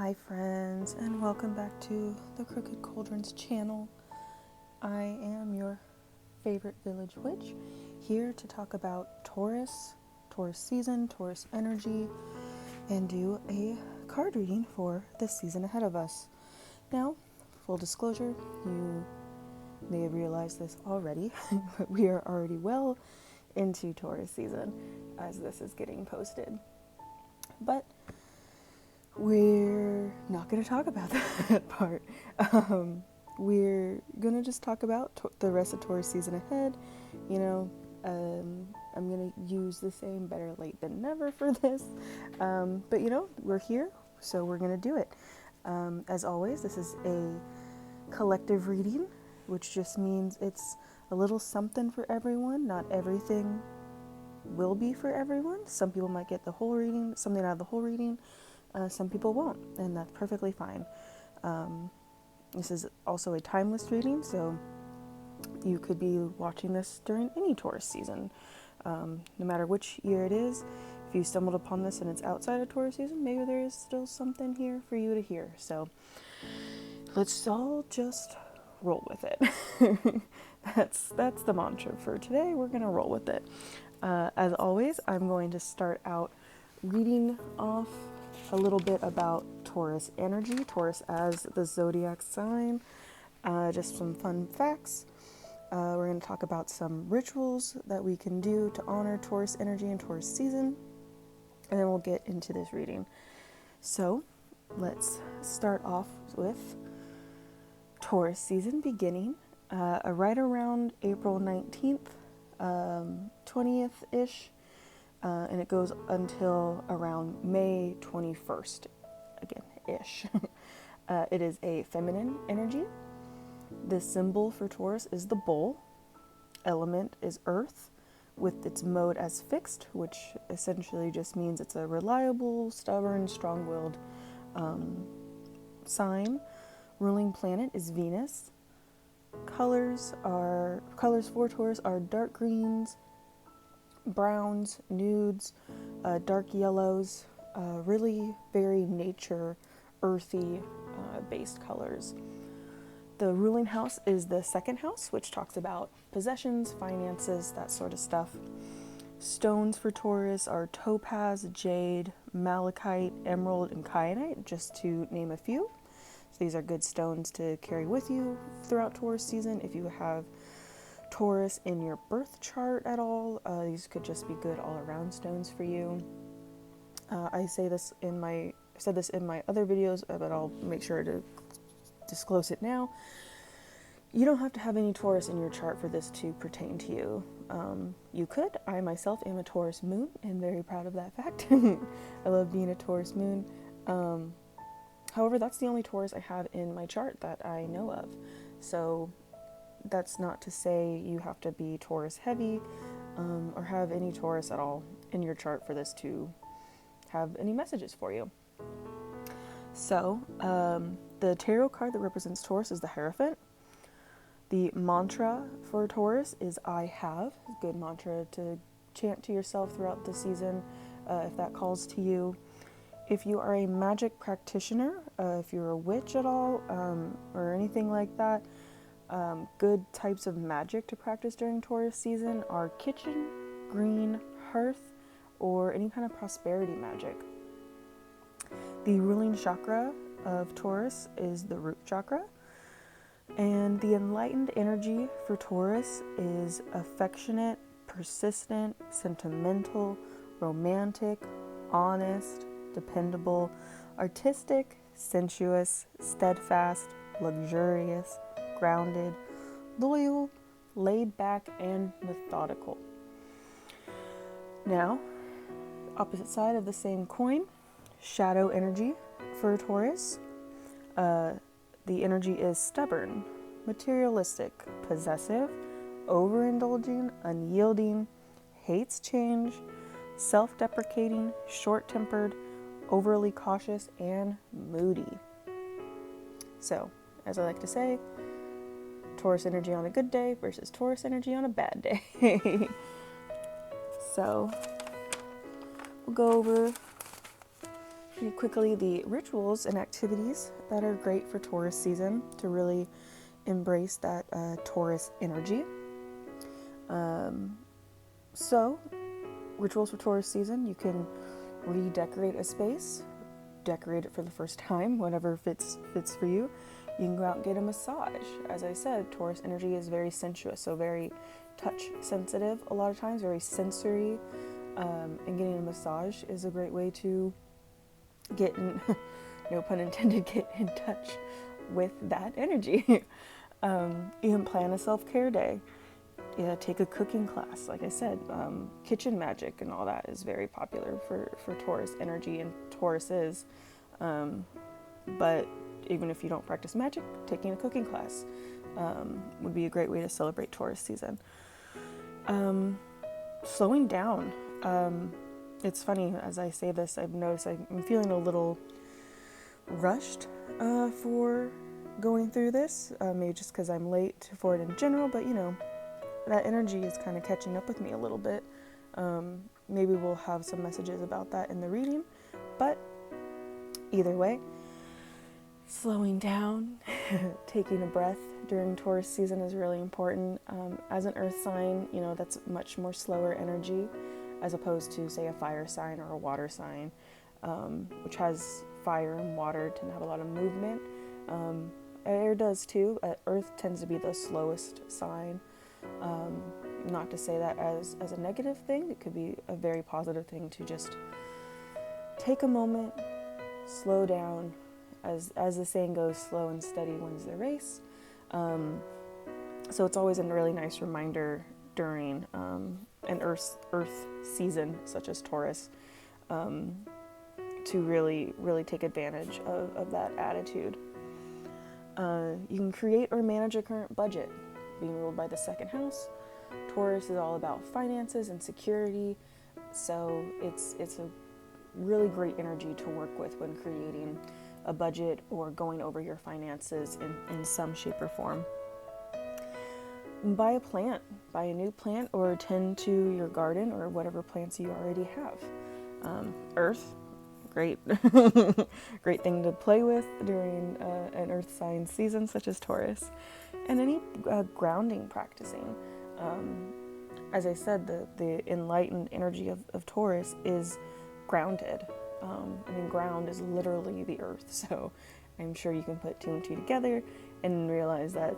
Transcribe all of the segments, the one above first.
Hi friends, and welcome back to the Crooked Cauldrons channel. I am your favorite village witch, here to talk about Taurus season, Taurus energy, and do a card reading for the season ahead of us. Now, full disclosure, you may have realized this already, but we are already well into Taurus season as this is getting posted. But we're not going to talk about that part. We're going to just talk about the rest of Taurus season ahead. I'm going to use the same better late than never for this. But we're here, so we're going to do it. As always, this is a collective reading, which just means it's a little something for everyone. Not everything will be for everyone. Some people might get the whole reading, something out of the whole reading. Some people won't, and that's perfectly fine. This is also a timeless reading, so you could be watching this during any Taurus season. No matter which year it is, if you stumbled upon this and it's outside of Taurus season, maybe there is still something here for you to hear. So let's all just roll with it. That's the mantra for today. We're going to roll with it. As always, I'm going to start out reading off a little bit about Taurus energy, Taurus as the zodiac sign, just some fun facts. We're going to talk about some rituals that we can do to honor Taurus energy and Taurus season, and then we'll get into this reading. So let's start off with Taurus season beginning right around April 19th, 20th-ish. And it goes until around May 21st, again, ish. It is a feminine energy. The symbol for Taurus is the bull. Element is earth, with its mode as fixed, which essentially just means it's a reliable, stubborn, strong-willed sign. Ruling planet is Venus. Colors for Taurus are dark greens, browns, nudes, dark yellows, really very nature, earthy based colors. The ruling house is the second house, which talks about possessions, finances, that sort of stuff. Stones for Taurus are topaz, jade, malachite, emerald, and kyanite, just to name a few. So these are good stones to carry with you throughout Taurus season. If you have Taurus in your birth chart at all, these could just be good all-around stones for you. I said this in my other videos, but I'll make sure to disclose it now. You don't have to have any Taurus in your chart for this to pertain to you. You could. I myself am a Taurus moon and very proud of that fact. I love being a Taurus moon. However, that's the only Taurus I have in my chart that I know of. So that's not to say you have to be Taurus heavy or have any Taurus at all in your chart for this to have any messages for you. So the tarot card that represents Taurus is the Hierophant. The mantra for Taurus is I have. It's a good mantra to chant to yourself throughout the season if that calls to you. If you are a magic practitioner, if you're a witch at all or anything like that, good types of magic to practice during Taurus season are kitchen, green, hearth, or any kind of prosperity magic. The ruling chakra of Taurus is the root chakra, and the enlightened energy for Taurus is affectionate, persistent, sentimental, romantic, honest, dependable, artistic, sensuous, steadfast, luxurious, grounded, loyal, laid back, and methodical. Now, opposite side of the same coin, shadow energy for Taurus. The energy is stubborn, materialistic, possessive, overindulging, unyielding, hates change, self-deprecating, short-tempered, overly cautious, and moody. So, as I like to say, Taurus energy on a good day versus Taurus energy on a bad day. So, we'll go over pretty quickly the rituals and activities that are great for Taurus season to really embrace that Taurus energy. So, rituals for Taurus season, you can redecorate a space, decorate it for the first time, whatever fits for you. You can go out and get a massage. As I said, Taurus energy is very sensuous, so very touch sensitive a lot of times, very sensory, and getting a massage is a great way to get in, no pun intended, get in touch with that energy. You can plan a self-care day. Yeah, take a cooking class. Like I said, kitchen magic and all that is very popular for Taurus energy and Tauruses. But even if you don't practice magic, taking a cooking class would be a great way to celebrate Taurus season. Slowing down. It's funny, as I say this, I've noticed I'm feeling a little rushed for going through this. Maybe just because I'm late for it in general, but that energy is kind of catching up with me a little bit. Maybe we'll have some messages about that in the reading, but either way, slowing down, taking a breath during Taurus season is really important. As an earth sign, that's much more slower energy as opposed to, say, a fire sign or a water sign, which has fire and water tend to have a lot of movement. Air does too. Earth tends to be the slowest sign. Not to say that as a negative thing. It could be a very positive thing to just take a moment, slow down. As the saying goes, slow and steady wins the race. So it's always a really nice reminder during an Earth season such as Taurus to really take advantage of that attitude. You can create or manage your current budget, being ruled by the second house. Taurus is all about finances and security, so it's a really great energy to work with when creating a budget or going over your finances in some shape or form. Buy a new plant, or tend to your garden or whatever plants you already have. Earth, great great thing to play with during an earth sign season such as Taurus. And any grounding practicing. As I said, the enlightened energy of Taurus is grounded. Ground is literally the earth, so I'm sure you can put two and two together and realize that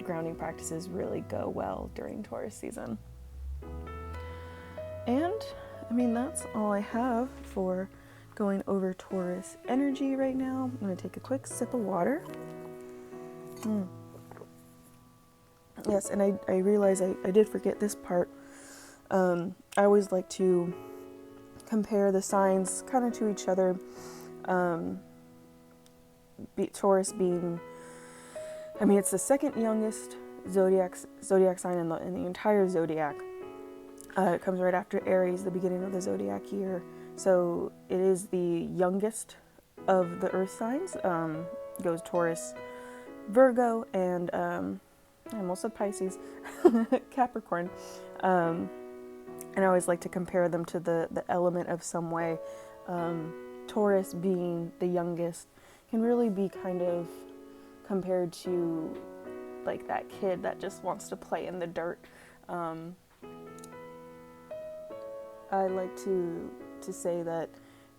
grounding practices really go well during Taurus season. And that's all I have for going over Taurus energy right now. I'm going to take a quick sip of water. Yes, and I realize I did forget this part. I always like to compare the signs kind of to each other. Taurus being, it's the second youngest zodiac sign in the entire zodiac. It comes right after Aries, the beginning of the zodiac year. So it is the youngest of the earth signs. Goes Taurus, Virgo, and I almost said Pisces, Capricorn. And I always like to compare them to the element of some way. Taurus being the youngest can really be kind of compared to like that kid that just wants to play in the dirt. I like to say that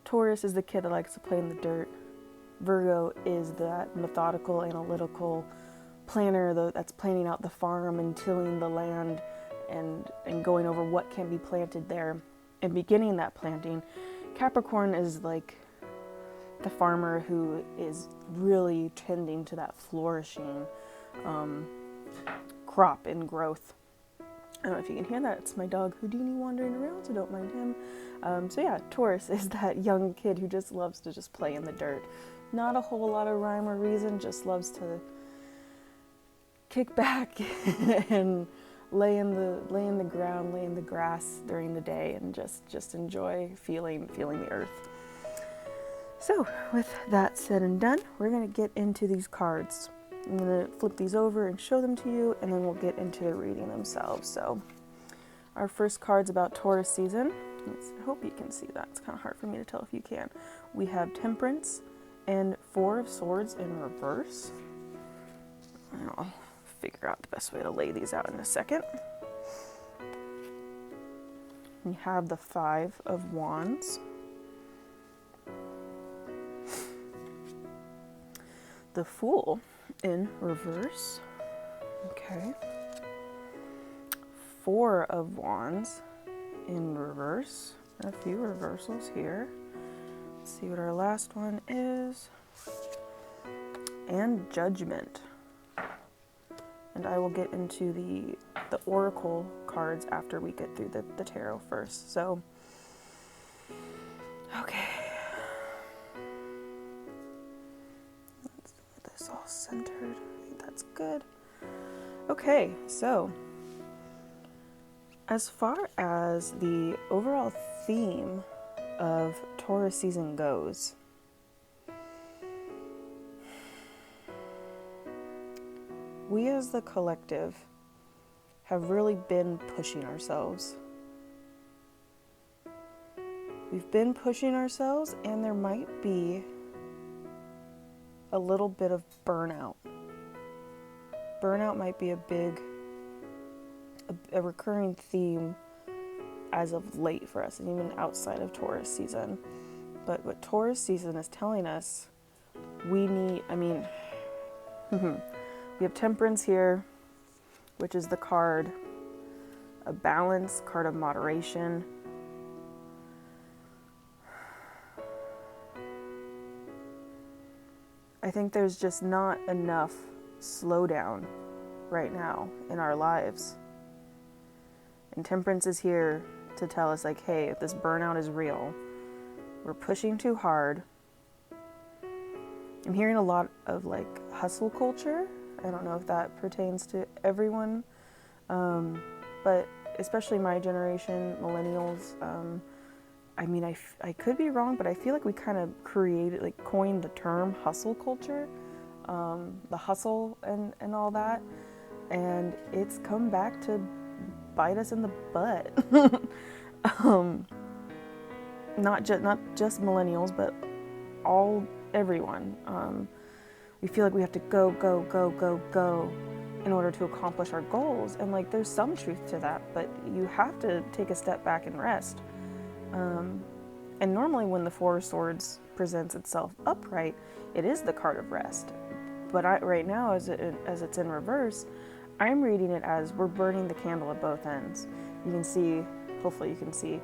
Taurus is the kid that likes to play in the dirt. Virgo is that methodical, analytical planner that's planning out the farm and tilling the land and going over what can be planted there and beginning that planting. Capricorn is like the farmer who is really tending to that flourishing crop and growth. I don't know if you can hear that. It's my dog Houdini wandering around, so don't mind him. So yeah, Taurus is that young kid who just loves to just play in the dirt. Not a whole lot of rhyme or reason, just loves to kick back and lay in the ground, lay in the grass during the day, and just enjoy feeling the earth. So with that said and done, we're going to get into these cards. I'm going to flip these over and show them to you, and then we'll get into the reading themselves. So our first card's about Taurus season. I hope you can see that. It's kind of hard for me to tell if you can. We have Temperance and Four of Swords in reverse. And I'll figure out the best way to lay these out in a second. We have the Five of Wands. The Fool in reverse. Okay. Four of Wands in reverse. A few reversals here. Let's see what our last one is. And Judgment. And I will get into the oracle cards after we get through the tarot first. So, okay. Let's get this all centered. I think that's good. Okay, so as far as the overall theme of Taurus season goes, we as the collective have really been pushing ourselves. We've been pushing ourselves, and there might be a little bit of burnout. Burnout might be a recurring theme as of late for us, and even outside of Taurus season. But what Taurus season is telling us, we have Temperance here, which is the card of balance, card of moderation. I think there's just not enough slowdown right now in our lives. And Temperance is here to tell us, like, hey, this burnout is real. We're pushing too hard. I'm hearing a lot of, like, hustle culture. I don't know if that pertains to everyone, but especially my generation, millennials. I could be wrong, but I feel like we kind of coined the term hustle culture, the hustle and all that, and it's come back to bite us in the butt. Not just millennials, but everyone. We feel like we have to go in order to accomplish our goals, and like there's some truth to that, but you have to take a step back and rest. And normally when the Four of Swords presents itself upright, it is the card of rest. But right now, as it's in reverse, I'm reading it as we're burning the candle at both ends. You can see, hopefully you can see,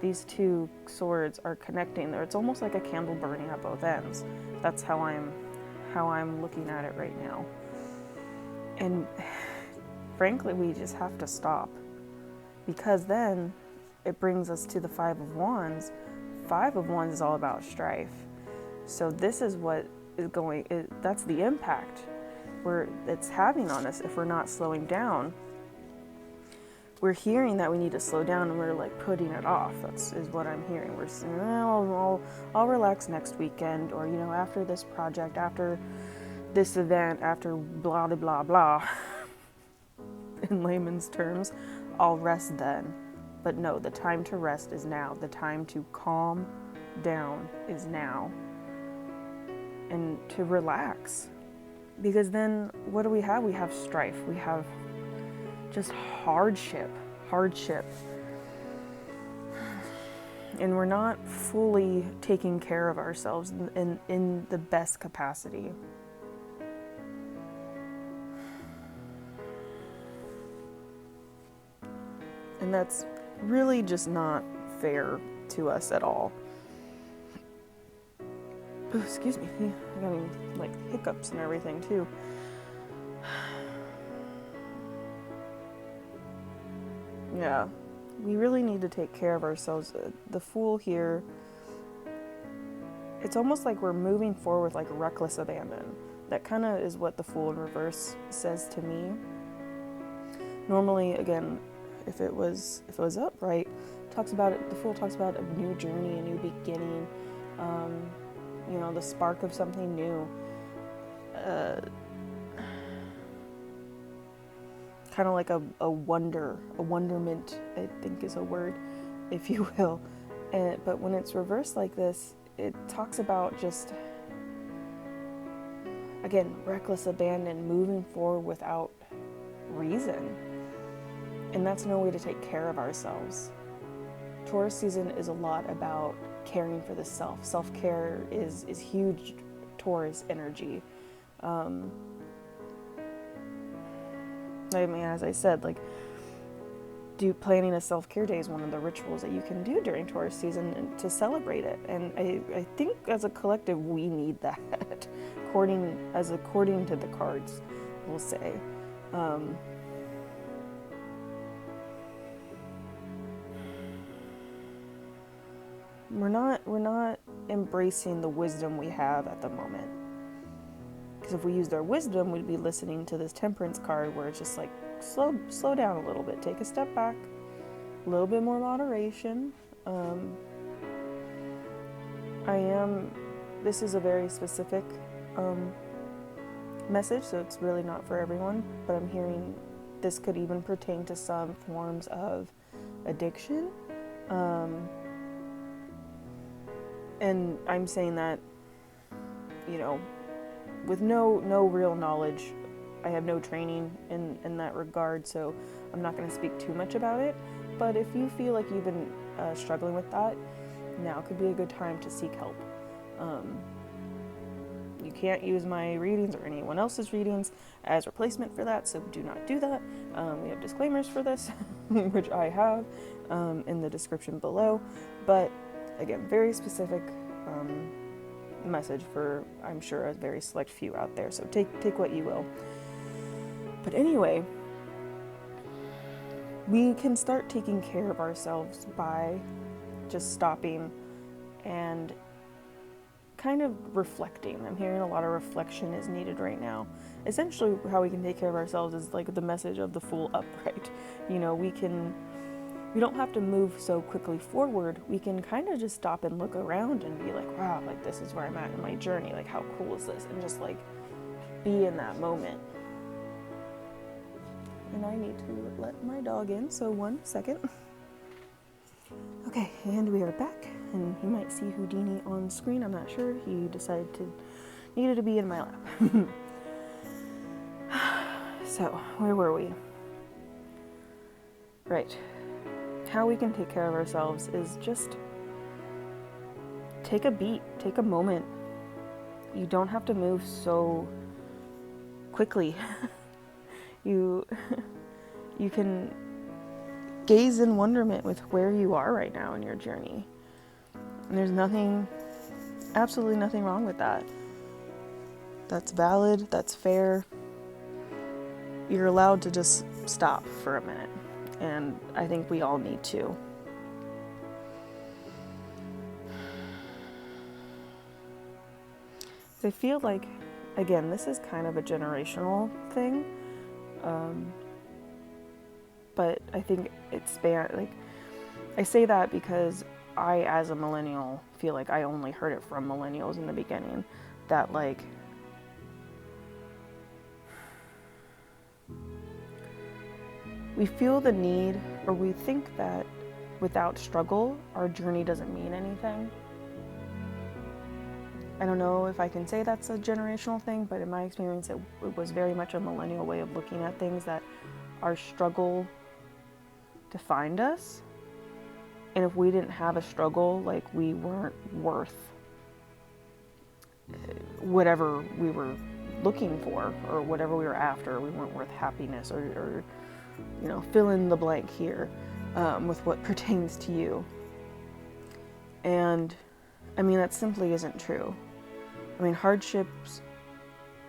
these two swords are connecting there. It's almost like a candle burning at both ends. That's how I'm looking at it right now. And frankly, we just have to stop, because then it brings us to the Five of Wands. Five of Wands is all about strife. So this is what is that's the impact it's having on us if we're not slowing down. We're hearing that we need to slow down, and we're like putting it off. Is what I'm hearing. We're saying, I'll relax next weekend, or after this project, after this event, after blah blah blah blah. In layman's terms, I'll rest then. But no, the time to rest is now. The time to calm down is now. And to relax. Because then what do we have? We have strife. We have just hardship. And we're not fully taking care of ourselves in the best capacity. And that's really just not fair to us at all. Oh, excuse me, I'm having like hiccups and everything too. Yeah, we really need to take care of ourselves. The Fool here, it's almost like we're moving forward with like reckless abandon. That kind of is what the Fool in reverse says to me. Normally, again, if it was upright, the Fool talks about a new journey, a new beginning, the spark of something new. Kind of like a wonderment, I think is a word. if you will. But when it's reversed like this, it talks about just, again, reckless abandon, moving forward without reason. And that's no way to take care of ourselves. Taurus season is a lot about caring for the self. Self-care is huge Taurus energy. I mean, as I said, like, planning a self-care day is one of the rituals that you can do during Taurus season to celebrate it. And I think as a collective, we need that, according to the cards, we'll say. We're not embracing the wisdom we have at the moment. Because if we used our wisdom, we'd be listening to this Temperance card where it's just like, slow down a little bit, take a step back, a little bit more moderation. This is a very specific message, so it's really not for everyone, but I'm hearing this could even pertain to some forms of addiction. And I'm saying that, with no real knowledge. I have no training in that regard, so I'm not going to speak too much about it. But if you feel like you've been struggling with that, now could be a good time to seek help. You can't use my readings or anyone else's readings as replacement for that, so do not do that. We have disclaimers for this, which I have in the description below. But again, very specific message for, I'm sure, a very select few out there. So take what you will. But anyway, we can start taking care of ourselves by just stopping and kind of reflecting. I'm hearing a lot of reflection is needed right now. Essentially, how we can take care of ourselves is like the message of the Fool upright. We don't have to move so quickly forward. We can kind of just stop and look around and be like, wow, like this is where I'm at in my journey. Like, how cool is this? And just like be in that moment. And I need to let my dog in, so 1 second. Okay, and we are back. And you might see Houdini on screen. I'm not sure. He needed to be in my lap. So, where were we? Right. How we can take care of ourselves is just take a beat, take a moment. You don't have to move so quickly. You can gaze in wonderment with where you are right now in your journey. And there's absolutely nothing wrong with that. That's valid, that's fair. You're allowed to just stop for a minute. And I think we all need to. I feel like, again, this is kind of a generational thing. But I think I say that because I, as a millennial, feel like I only heard it from millennials in the beginning. That, like, we feel the need, or we think that without struggle, our journey doesn't mean anything. I don't know if I can say that's a generational thing, but in my experience, it was very much a millennial way of looking at things, that our struggle defined us. And if we didn't have a struggle, like, we weren't worth whatever we were looking for or whatever we were after. We weren't worth happiness or fill in the blank here with what pertains to you. And I mean, that simply isn't true. I mean, hardships,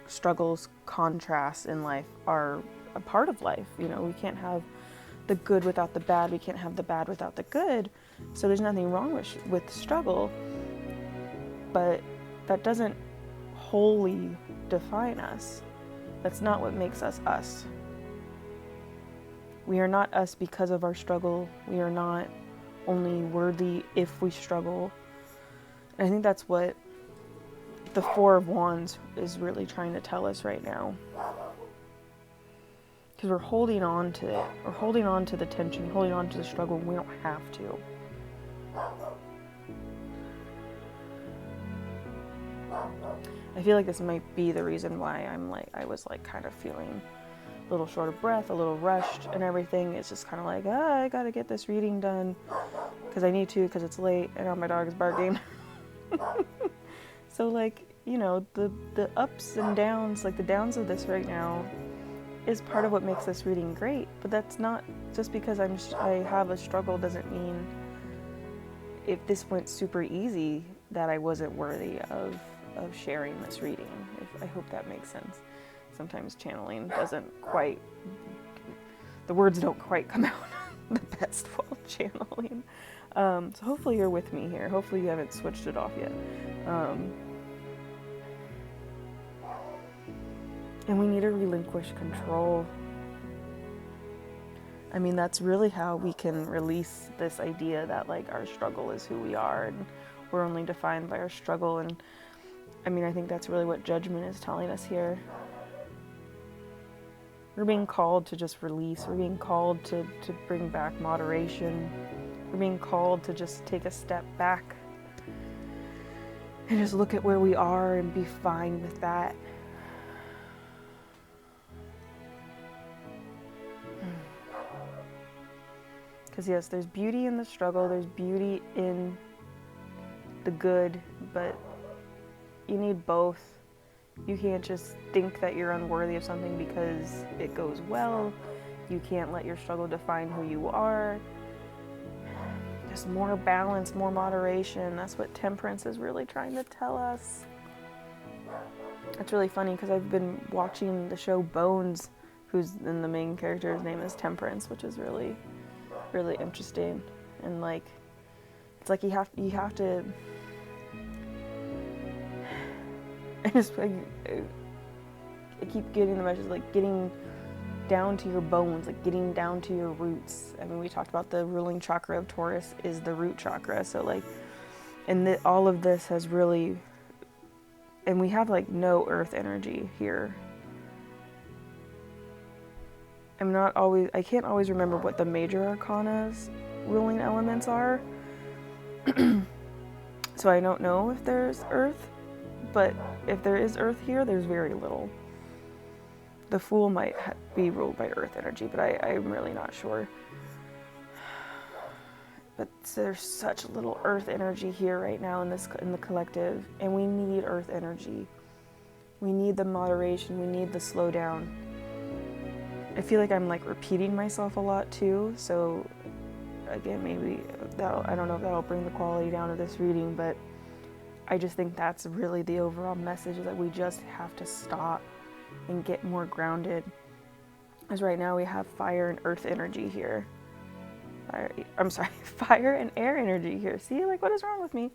struggles, contrasts in life are a part of life. We can't have the good without the bad. We can't have the bad without the good. So there's nothing wrong with struggle, but that doesn't wholly define us. That's not what makes us us. We are not us because of our struggle. We are not only worthy if we struggle. And I think that's what the Four of Wands is really trying to tell us right now. Because we're holding on to it. We're holding on to the tension, holding on to the struggle, and we don't have to. I feel like this might be the reason why I was like kind of feeling a little short of breath, a little rushed and everything. It's just kind of like, I gotta get this reading done because I need to, because it's late and now my dog is barking. So like, you know, the ups and downs, like the downs of this right now is part of what makes this reading great. But that's not just because I have a struggle doesn't mean if this went super easy that I wasn't worthy of sharing this reading. I hope that makes sense. Sometimes channeling doesn't quite, the words don't quite come out the best while channeling. So hopefully you're with me here. Hopefully you haven't switched it off yet. And we need to relinquish control. I mean, that's really how we can release this idea that like our struggle is who we are and we're only defined by our struggle. And I mean, I think that's really what judgment is telling us here. We're being called to just release. We're being called to bring back moderation. We're being called to just take a step back and just look at where we are and be fine with that. Because yes, there's beauty in the struggle, there's beauty in the good, but you need both. You can't just think that you're unworthy of something because it goes well. You can't let your struggle define who you are. Just more balance, more moderation. That's what temperance is really trying to tell us. It's really funny because I've been watching the show Bones, and the main character's name is Temperance, which is really interesting. And like, it's like you have to I keep getting the message, like getting down to your bones, like getting down to your roots. I mean, we talked about the ruling chakra of Taurus is the root chakra. So like, and all of this has really, and we have like no earth energy here. I can't always remember what the major arcana's ruling elements are. So I don't know if there's earth, but if there is earth here, there's very little. The Fool might be ruled by earth energy, but I'm really not sure. But there's such little earth energy here right now in the collective, and we need earth energy. We need the moderation, we need the slow down. I feel like I'm like repeating myself a lot too, so again, maybe I don't know if that'll bring the quality down of this reading, but I just think that's really the overall message, is that we just have to stop and get more grounded. Because right now we have fire and earth energy here. Fire and air energy here. See, like, what is wrong with me?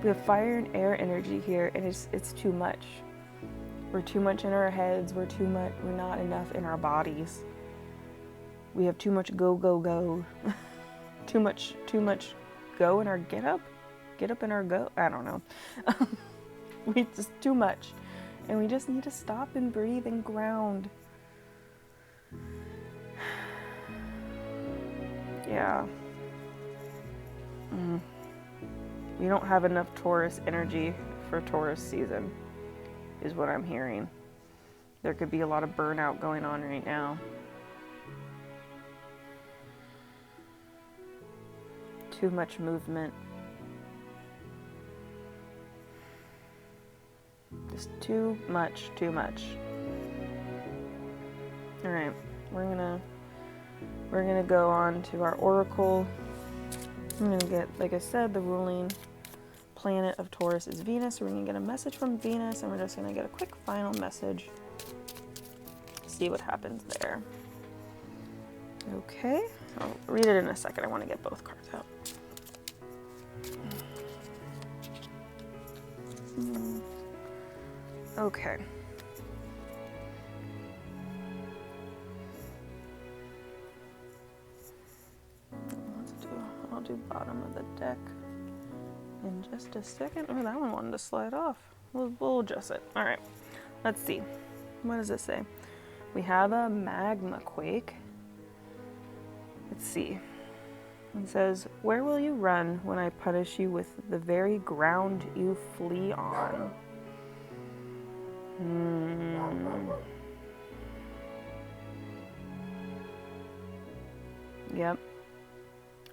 We have fire and air energy here, and it's too much. We're too much in our heads. We're not enough in our bodies. We have too much go. too much go in our get up in our go. I don't know. We just too much, and we just need to stop and breathe and ground. Yeah. We don't have enough Taurus energy for Taurus season, is what I'm hearing. There could be a lot of burnout going on right now. Too much movement. Just too much. All right, we're gonna go on to our oracle. I'm gonna get, like I said, the ruling planet of Taurus is Venus. So we're gonna get a message from Venus, and we're just gonna get a quick final message. See what happens there. Okay, I'll read it in a second. I want to get both cards out. Okay. I'll do bottom of the deck in just a second. Oh, that one wanted to slide off. We'll adjust it. All right. Let's see. What does this say? We have a magma quake. Let's see. It says, where will you run when I punish you with the very ground you flee on? Yep.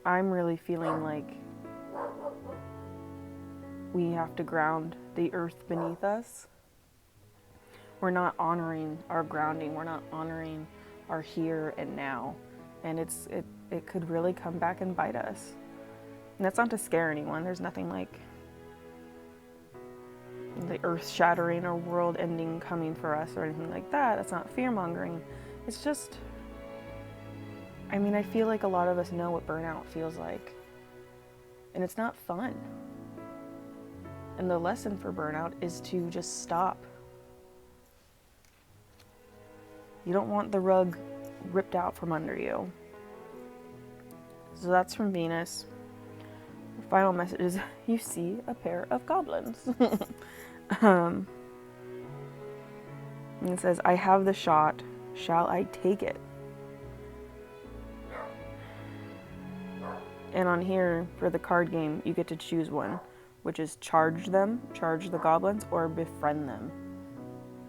I'm really feeling like we have to ground the earth beneath us. We're not honoring our grounding. We're not honoring our here and now. And it could really come back and bite us. And that's not to scare anyone. There's nothing like the earth shattering or world ending coming for us or anything like that. That's not fear mongering. It's just, I mean, I feel like a lot of us know what burnout feels like. And it's not fun. And the lesson for burnout is to just stop. You don't want the rug ripped out from under you. So that's from Venus. The final message is, you see a pair of goblins. And it says, I have the shot. Shall I take it? And on here, for the card game, you get to choose one, which is charge them, charge the goblins, or befriend them.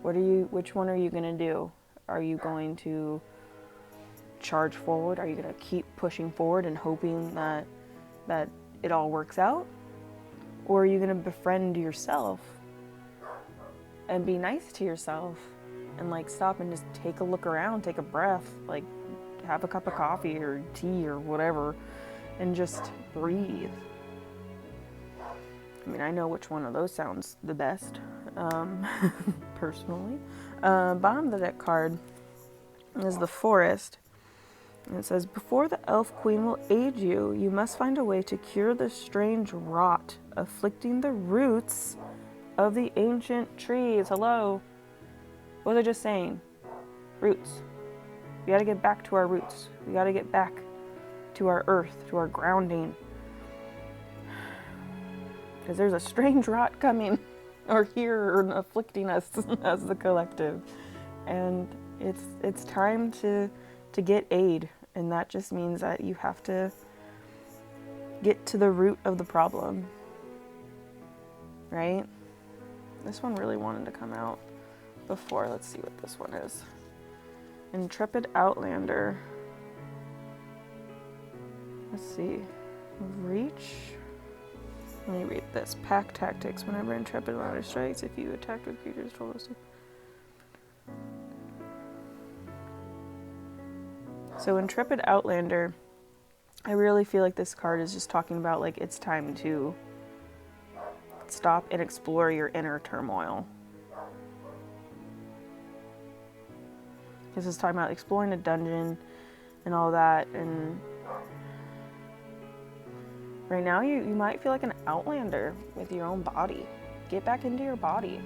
Which one are you going to do? Are you going to charge forward? Are you going to keep pushing forward and hoping that it all works out? Or are you going to befriend yourself and be nice to yourself and like stop and just take a look around, take a breath, like have a cup of coffee or tea or whatever and just breathe? I mean, I know which one of those sounds the best, personally. Bottom of the deck card is the Forest. And it says, before the elf queen will aid you, you must find a way to cure the strange rot afflicting the roots of the ancient trees. Hello? What was I just saying? Roots. We gotta get back to our roots. We gotta get back to our earth, to our grounding. Because there's a strange rot coming, or here, or afflicting us as the collective. And it's time to get aid, and that just means that you have to get to the root of the problem, right? This one really wanted to come out before. Let's see what this one is. Intrepid Outlander. Let's see. Reach. Let me read this. Pack tactics. Whenever Intrepid Outlander strikes, if you attack with creatures told us to. So Intrepid Outlander, I really feel like this card is just talking about like it's time to stop and explore your inner turmoil. This is talking about exploring a dungeon and all that, and right now you might feel like an outlander with your own body. Get back into your body.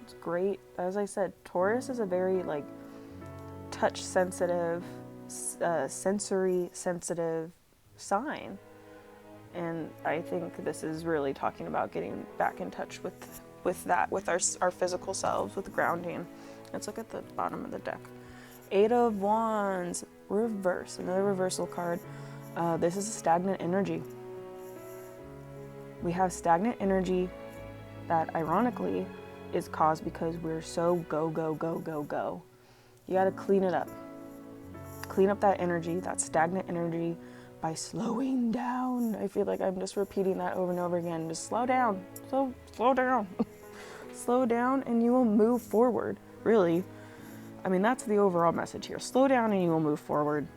It's great. As I said, Taurus is a very like touch sensitive, sensory sensitive sign. And I think this is really talking about getting back in touch with that, with our physical selves, with grounding. Let's look at the bottom of the deck. Eight of Wands, reverse, another reversal card. This is a stagnant energy. We have stagnant energy that ironically is caused because we're so go, go, go, go, go. You gotta clean it up. Clean up that energy, that stagnant energy, by slowing down. I feel like I'm just repeating that over and over again. Just slow down. Slow down. Slow down and you will move forward. Really. I mean, that's the overall message here. Slow down and you will move forward.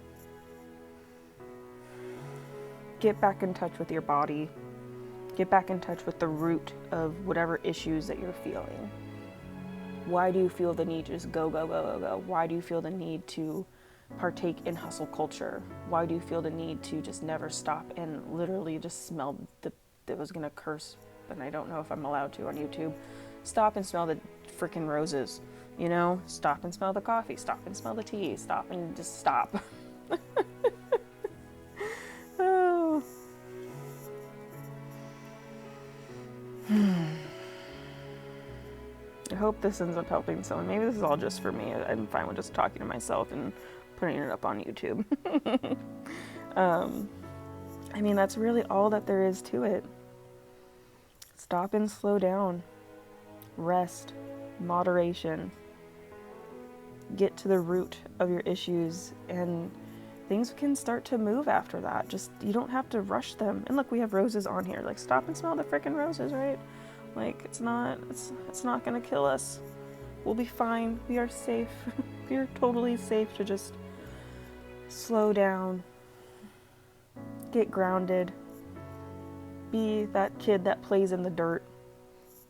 Get back in touch with your body. Get back in touch with the root of whatever issues that you're feeling. Why do you feel the need to just go, go, go, go, go? Why do you feel the need to partake in hustle culture? Why do you feel the need to just never stop and literally just smell that was gonna curse, but I don't know if I'm allowed to on YouTube. Stop and smell the freaking roses, you know? Stop and smell the coffee, stop and smell the tea, stop and just stop. Oh. I hope this ends up helping someone. Maybe this is all just for me. I'm fine with just talking to myself and putting it up on YouTube. I mean, that's really all that there is to it. Stop and slow down. Rest. Moderation. Get to the root of your issues, and things can start to move after that. Just, you don't have to rush them. And look, we have roses on here. Like, stop and smell the frickin' roses, right? Like, it's not gonna kill us. We'll be fine. We are safe. We are totally safe to just slow down. Get grounded. Be that kid that plays in the dirt.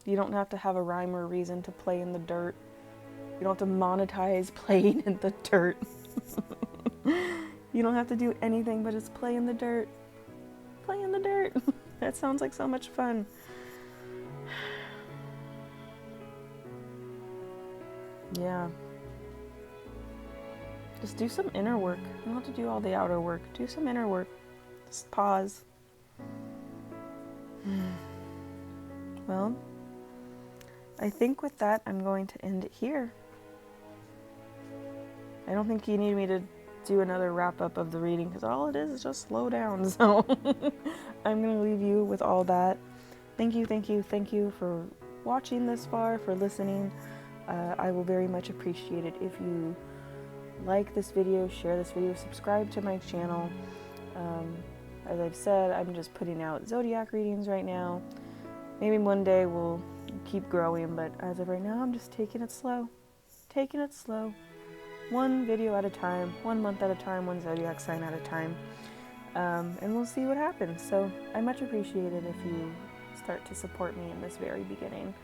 You don't have to have a rhyme or reason to play in the dirt. You don't have to monetize playing in the dirt. You don't have to do anything but just play in the dirt. Play in the dirt. That sounds like so much fun. Yeah. Just do some inner work. You don't have to do all the outer work. Do some inner work. Just pause. Well, I think with that, I'm going to end it here. I don't think you need me to do another wrap up of the reading, because all it is just slow down. So I'm going to leave you with all that. Thank you for watching this far, for listening. I will very much appreciate it if you like this video, share this video, subscribe to my channel. As I've said, I'm just putting out zodiac readings right now. Maybe one day we'll keep growing, but as of right now, I'm just taking it slow. Taking it slow. One video at a time, 1 month at a time, one zodiac sign at a time. And we'll see what happens. So I much appreciate it if you start to support me in this very beginning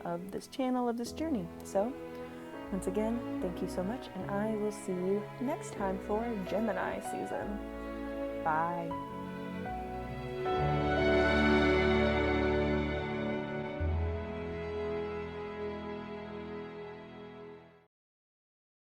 of this channel, of this journey. So once again, thank you so much, and I will see you next time for Gemini season. Bye.